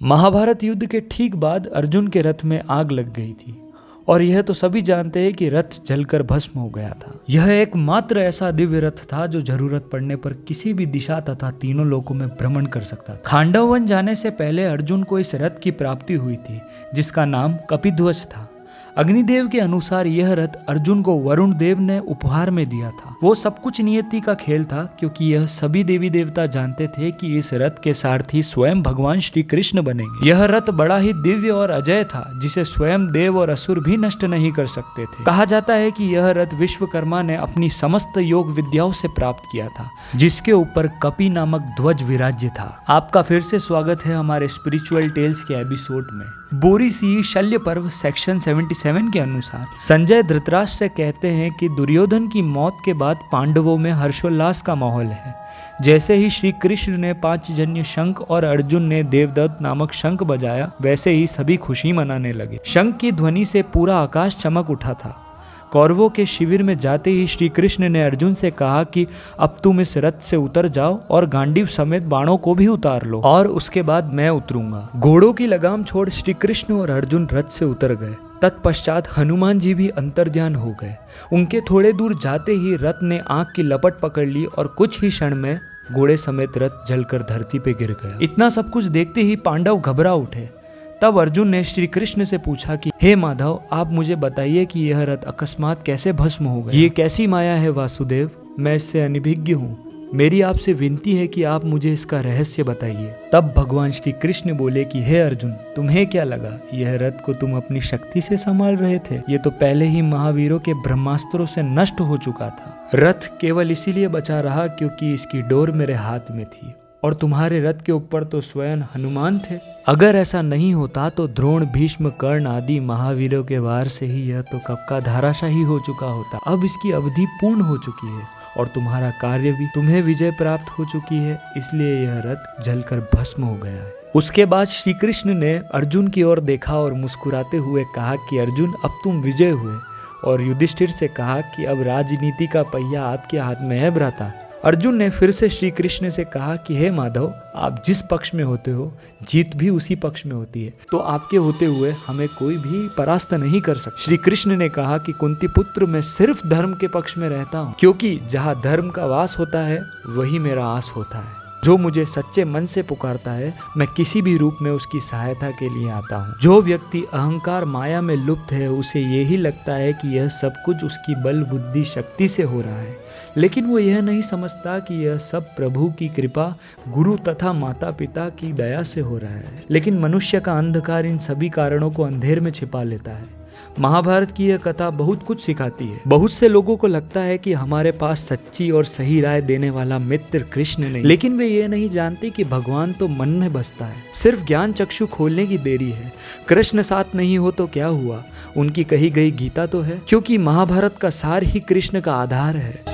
महाभारत युद्ध के ठीक बाद अर्जुन के रथ में आग लग गई थी और यह तो सभी जानते हैं कि रथ जलकर भस्म हो गया था। यह एकमात्र ऐसा दिव्य रथ था जो जरूरत पड़ने पर किसी भी दिशा तथा तीनों लोकों में भ्रमण कर सकता था। खांडव वन जाने से पहले अर्जुन को इस रथ की प्राप्ति हुई थी जिसका नाम कपिध्वज था। अग्निदेव के अनुसार यह रथ अर्जुन को वरुण देव ने उपहार में दिया था। वो सब कुछ नियति का खेल था क्योंकि यह सभी देवी देवता जानते थे कि इस रथ के सारथी स्वयं भगवान श्री कृष्ण बनेंगे। यह रथ बड़ा ही दिव्य और अजय था जिसे स्वयं देव और असुर भी नष्ट नहीं कर सकते थे। कहा जाता है कि यह रथ विश्वकर्मा ने अपनी समस्त योग विद्याओं से प्राप्त किया था जिसके ऊपर कपि नामक ध्वज विराज्य था। आपका फिर से स्वागत है हमारे स्पिरिचुअल टेल्स के एपिसोड में। बोरी सी शल्य पर्व सेक्शन 77 के अनुसार संजय धृतराष्ट्र कहते हैं कि दुर्योधन की मौत के बाद पांडवों में हर्षोल्लास का माहौल है। जैसे ही श्री कृष्ण ने पांचजन्य शंख और अर्जुन ने देवदत्त नामक शंख बजाया वैसे ही सभी खुशी मनाने लगे। शंख की ध्वनि से पूरा आकाश चमक उठा था। कौरवों के शिविर में जाते ही श्री कृष्ण ने अर्जुन से कहा कि अब तुम इस रथ से उतर जाओ और गांडीव समेत बाणों को भी उतार लो और उसके बाद मैं उतरूंगा। घोड़ों की लगाम छोड़ श्री कृष्ण और अर्जुन रथ से उतर गए। तत्पश्चात हनुमान जी भी अंतर्ध्यान हो गए। उनके थोड़े दूर जाते ही रथ ने आग की लपट पकड़ ली और कुछ ही क्षण में घोड़े समेत रथ जलकर धरती पे गिर गया। इतना सब कुछ देखते ही पांडव घबरा उठे। तब अर्जुन ने श्री कृष्ण से पूछा कि हे माधव, आप मुझे बताइए कि यह रथ अकस्मात कैसे भस्म हो गया? ये कैसी माया है वासुदेव? मैं इससे अनभिज्ञ हूँ। मेरी आपसे विनती है कि आप मुझे इसका रहस्य बताइए। तब भगवान श्री कृष्ण बोले कि हे अर्जुन, तुम्हें क्या लगा यह रथ को तुम अपनी शक्ति से संभाल रहे थे? ये तो पहले ही महावीरों के ब्रह्मास्त्रों से नष्ट हो चुका था। रथ केवल इसीलिए बचा रहा क्योंकि इसकी डोर मेरे हाथ में थी और तुम्हारे रथ के ऊपर तो स्वयं हनुमान थे। अगर ऐसा नहीं होता तो द्रोण, भीष्म, कर्ण आदि महावीरों के वार से ही यह तो कब का धाराशाही हो चुका होता। अब इसकी अवधि पूर्ण हो चुकी है और तुम्हारा कार्य भी, तुम्हें विजय प्राप्त हो चुकी है, इसलिए यह रथ जलकर भस्म हो गया है। उसके बाद श्री कृष्ण ने अर्जुन की ओर देखा और मुस्कुराते हुए कहा कि अर्जुन, अब तुम विजय हुए। और युधिष्ठिर से कहा कि अब राजनीति का पहिया आपके हाथ में है भ्राता। अर्जुन ने फिर से श्री कृष्ण से कहा कि हे माधव, आप जिस पक्ष में होते हो जीत भी उसी पक्ष में होती है, तो आपके होते हुए हमें कोई भी परास्त नहीं कर सकता। श्री कृष्ण ने कहा कि कुंती पुत्र, मैं सिर्फ धर्म के पक्ष में रहता हूँ क्योंकि जहाँ धर्म का वास होता है वही मेरा आस होता है। जो मुझे सच्चे मन से पुकारता है मैं किसी भी रूप में उसकी सहायता के लिए आता हूँ। जो व्यक्ति अहंकार माया में लुप्त है उसे यही लगता है कि यह सब कुछ उसकी बल बुद्धि शक्ति से हो रहा है, लेकिन वो यह नहीं समझता कि यह सब प्रभु की कृपा, गुरु तथा माता पिता की दया से हो रहा है। लेकिन मनुष्य का अंधकार इन सभी कारणों को अंधेर में छिपा लेता है। महाभारत की यह कथा बहुत कुछ सिखाती है। बहुत से लोगों को लगता है कि हमारे पास सच्ची और सही राय देने वाला मित्र कृष्ण नहीं, लेकिन वे ये नहीं जानते कि भगवान तो मन में बसता है। सिर्फ ज्ञान चक्षु खोलने की देरी है। कृष्ण साथ नहीं हो तो क्या हुआ, उनकी कही गई गीता तो है, क्योंकि महाभारत का सार ही कृष्ण का आधार है।